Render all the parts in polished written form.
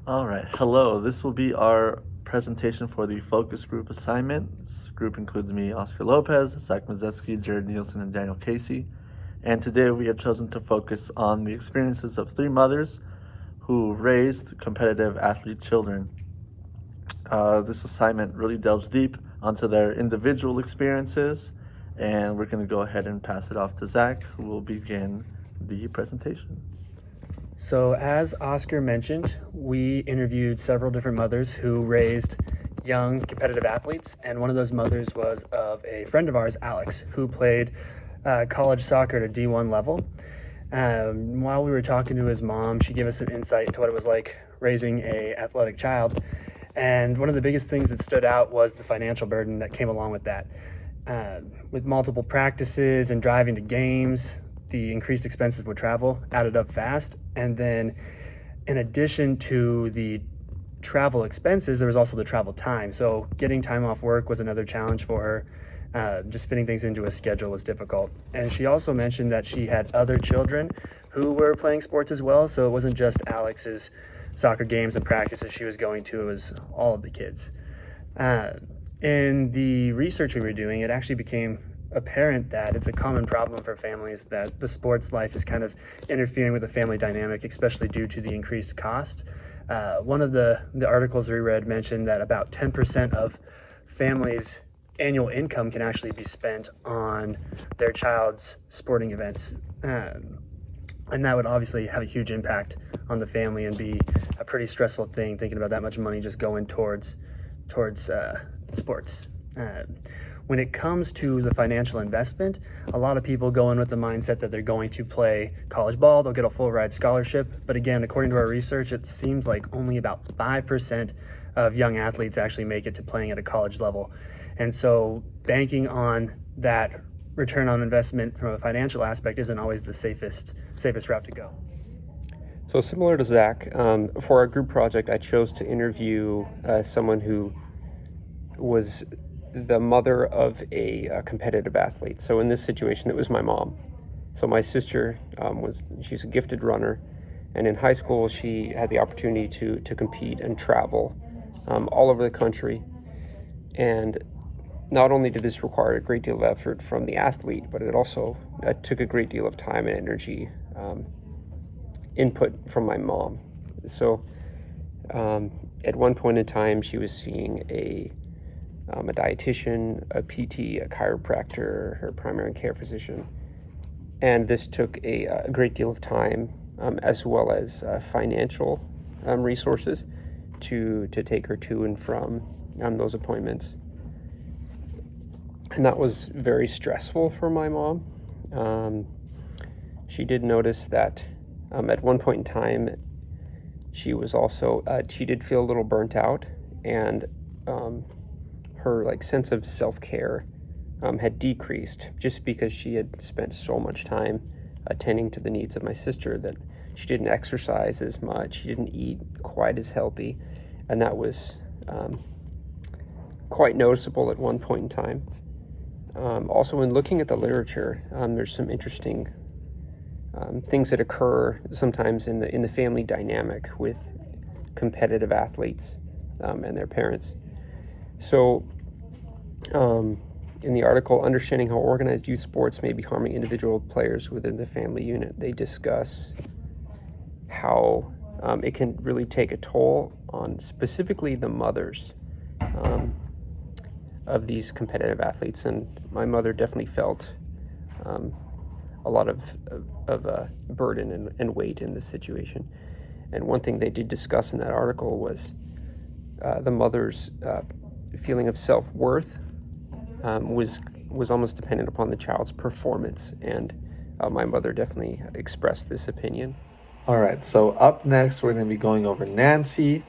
All right, hello. This will be our presentation for the focus group assignment. This group includes me, Oscar Lopez, Zach Mazeski, Jared Nielsen, and Daniel Casey. And today we have chosen to focus on the experiences of three mothers who raised competitive athlete children. This assignment really delves deep onto their individual experiences, and we're going to go ahead and pass it off to Zach, who will begin the presentation. So, as Oscar mentioned, we interviewed several different mothers who raised young competitive athletes, and one of those mothers was of a friend of ours, Alex, who played college soccer at a D1 level. While we were talking to his mom, she gave us some insight into what it was like raising a athletic child, and one of the biggest things that stood out was the financial burden that came along with that. With multiple practices and driving to games, the increased expenses with travel added up fast. And then in addition to the travel expenses, there was also the travel time. So getting time off work was another challenge for her. Just fitting things into a schedule was difficult. And she also mentioned that she had other children who were playing sports as well. So it wasn't just Alex's soccer games and practices she was going to, it was all of the kids. In the research we were doing, it actually became apparent that it's a common problem for families that the sports life is kind of interfering with the family dynamic, especially due to the increased cost. One of the articles we read mentioned that about 10% of families' annual income can actually be spent on their child's sporting events. And that would obviously have a huge impact on the family and be a pretty stressful thing, thinking about that much money just going towards sports. When it comes to the financial investment, a lot of people go in with the mindset that they're going to play college ball, they'll get a full ride scholarship. But again, according to our research, it seems like only about 5% of young athletes actually make it to playing at a college level. And so banking on that return on investment from a financial aspect isn't always the safest route to go. So similar to Zach, for our group project, I chose to interview someone who was the mother of a competitive athlete. So in this situation, it was my mom. So my sister she's a gifted runner, and in high school she had the opportunity to compete and travel all over the country. And not only did this require a great deal of effort from the athlete, but it also took a great deal of time and energy input from my mom. So at one point in time, she was seeing a dietitian, a PT, a chiropractor, her primary care physician. And this took a great deal of time as well as financial resources to take her to and from those appointments. And that was very stressful for my mom. She did notice that at one point in time, she did feel a little burnt out, and her sense of self-care had decreased just because she had spent so much time attending to the needs of my sister that she didn't exercise as much, she didn't eat quite as healthy, and that was quite noticeable at one point in time. Also, when looking at the literature, there's some interesting things that occur sometimes in the family dynamic with competitive athletes and their parents. So, in the article, Understanding How Organized Youth Sports May Be Harming Individual Players Within the Family Unit, they discuss how it can really take a toll on specifically the mothers of these competitive athletes. And my mother definitely felt a lot of burden and weight in this situation. And one thing they did discuss in that article was the mother's feeling of self-worth was almost dependent upon the child's performance, and my mother definitely expressed this opinion. All right, so up next we're going to be going over Nancy.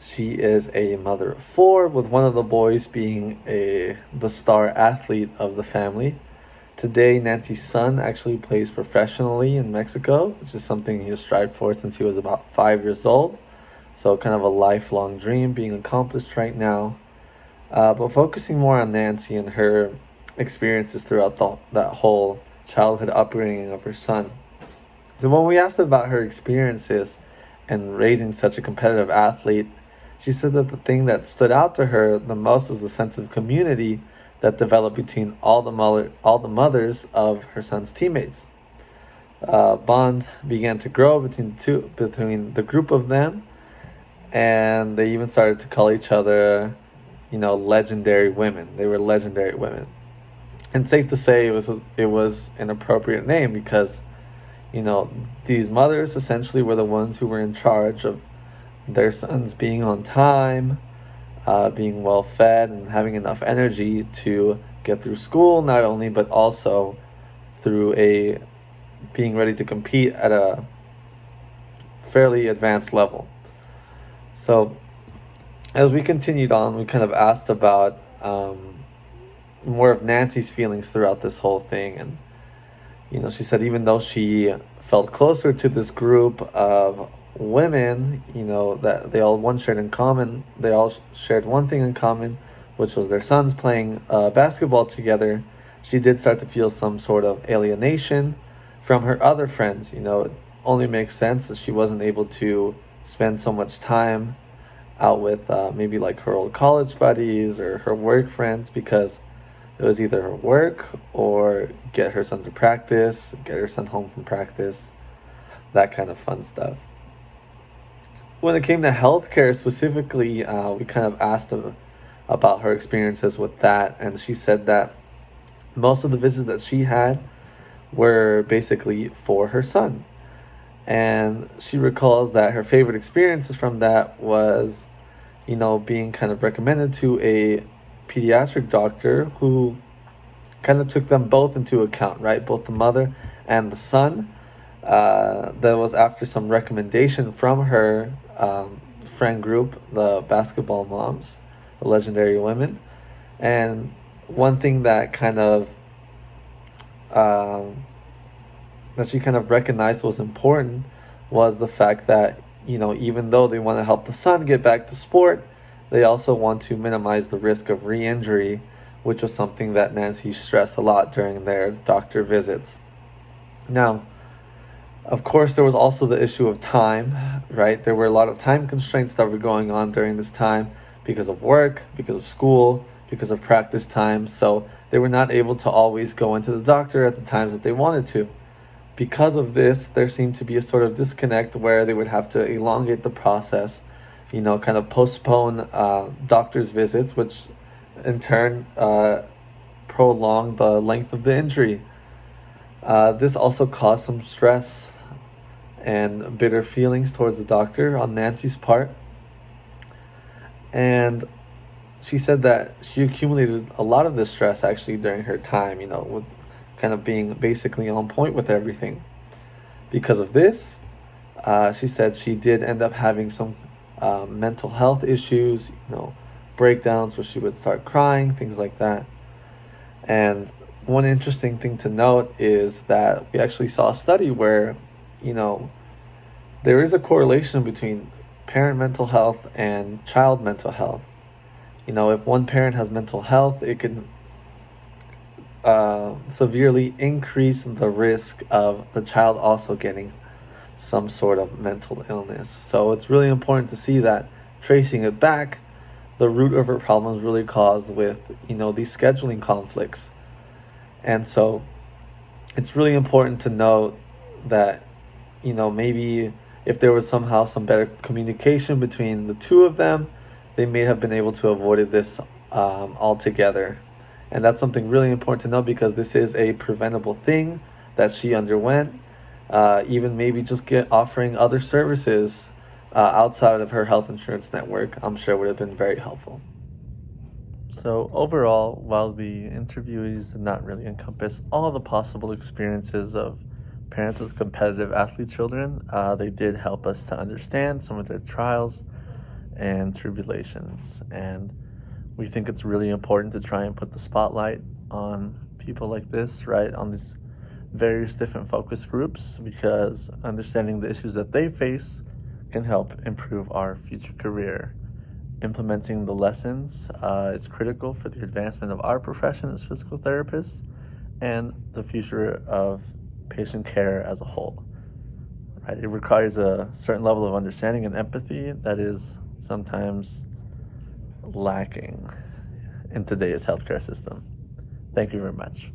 She is a mother of four, with one of the boys being the star athlete of the family. Today, Nancy's son actually plays professionally in Mexico, which is something he has strived for since he was about 5 years old. So kind of a lifelong dream being accomplished right now. But focusing more on Nancy and her experiences throughout that whole childhood upbringing of her son. So when we asked about her experiences, and raising such a competitive athlete, she said that the thing that stood out to her the most was the sense of community that developed between all the mothers of her son's teammates. Bond began to grow between the group of them, and they even started to call each other, legendary women. They were legendary women, and safe to say it was an appropriate name because, these mothers essentially were the ones who were in charge of their sons being on time, being well fed, and having enough energy to get through school, not only but also through being ready to compete at a fairly advanced level. So as we continued on, we kind of asked about more of Nancy's feelings throughout this whole thing. And, she said even though she felt closer to this group of women, that they all shared one thing in common, which was their sons playing basketball together, she did start to feel some sort of alienation from her other friends. It only makes sense that she wasn't able to spend so much time out with maybe like her old college buddies or her work friends, because it was either her work or get her son to practice, get her son home from practice, that kind of fun stuff. When it came to healthcare specifically, we kind of asked about her experiences with that, and she said that most of the visits that she had were basically for her son. And she recalls that her favorite experiences from that was, being kind of recommended to a pediatric doctor who kind of took them both into account, right? Both the mother and the son. That was after some recommendation from her friend group, the basketball moms, the legendary women. And one thing that that she kind of recognized was important was the fact that, even though they want to help the son get back to sport, they also want to minimize the risk of re-injury, which was something that Nancy stressed a lot during their doctor visits. Now, of course, there was also the issue of time, right? There were a lot of time constraints that were going on during this time because of work, because of school, because of practice time. So they were not able to always go into the doctor at the times that they wanted to. Because of this, there seemed to be a sort of disconnect where they would have to elongate the process, kind of postpone doctor's visits, which in turn prolonged the length of the injury. This also caused some stress and bitter feelings towards the doctor on Nancy's part. And she said that she accumulated a lot of this stress actually during her time, with kind of being basically on point with everything. Because of this, she said she did end up having some mental health issues, breakdowns where she would start crying, things like that. And one interesting thing to note is that we actually saw a study where, there is a correlation between parent mental health and child mental health. If one parent has mental health, it can severely increase the risk of the child also getting some sort of mental illness. So it's really important to see that, tracing it back, the root of her problems really caused with, these scheduling conflicts. And so it's really important to note that, maybe if there was somehow some better communication between the two of them, they may have been able to avoid this altogether. And that's something really important to know, because this is a preventable thing that she underwent. Even maybe just offering other services outside of her health insurance network, I'm sure would have been very helpful. So overall, while the interviewees did not really encompass all the possible experiences of parents with competitive athlete children, they did help us to understand some of their trials and tribulations. And we think it's really important to try and put the spotlight on people like this, right, on these various different focus groups, because understanding the issues that they face can help improve our future career. Implementing the lessons is critical for the advancement of our profession as physical therapists and the future of patient care as a whole. right? It requires a certain level of understanding and empathy that is sometimes lacking in today's healthcare system. Thank you very much.